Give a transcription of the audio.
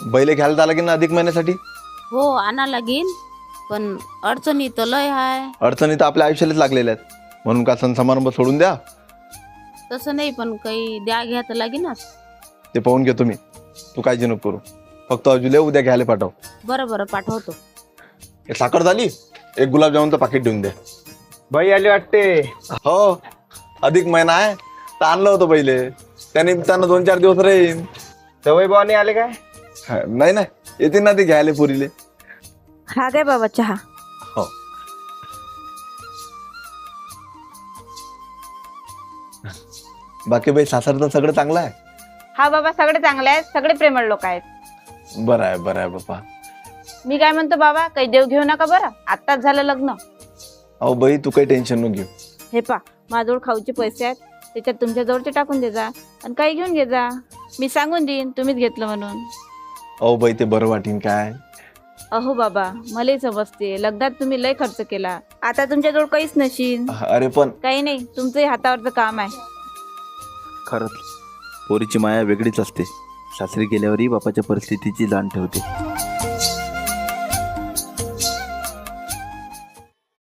बैले घ्यायला जा लागेल ना अधिक महिन्यासाठी. हो आणा लागेल, पण अडचणी तर लय आहे. अडचणी तर आपल्या आयुष्यालाच लागलेल्या आहेत, म्हणून का सण समारंभ सोडून द्या. तसं नाही, पण काही द्या घ्या तर लागेलच. ते पाहून घेतो मी, तू काळजी नको करू. फक्त अजुले उद्या घ्यायला पाठव. बरं बरं पाठवतो. हे साखर झाली, एक गुलाबजामुनचं पाकिट देऊन द्या. बाई आली वाटते. हो, अधिक महिना आहे तर आणलं होतं पहिले, त्यानिमित्तानं 2-4 दिवस राहीन. सवय भावाने आले काय? नाही नाही, येतील ना ते घ्यायला पुरीले. हा काय बाबा चहा. हो. बाकी बाई सासरचं सगळं चांगलं आहे. हा बाबा सगळे चांगले आहेत, सगळे प्रेमळ लोक आहेत. बरं आहे बरं आहे बाप्पा. मी काय म्हणतो बाबा, काही देव घेऊ नका बरं, आत्ताच झालं लग्न. अहो बाई तू काही टेन्शन नको घेऊ. हे पा, माझ्याजवळ खाऊचे पैसे आहेत, त्याच्यात तुमच्या जवळचे टाकून दे जा आणि काही घेऊन घे जा. मी सांगून देईन तुम्हीच घेतलं म्हणून. अहो बाई ते बरं वाटीन काय. अहो बाबा मलाही समजते, लग्नात तुम्ही लय खर्च केला, आता तुमच्याजवळ काहीच नशील. अरे पण काही नाही, तुमचंही हातावरचं काम आहे. खरंच पोरीची माया वेगळीच असते. सासरी गेल्यावरही बापाच्या परिस्थितीची जाण ठेवते.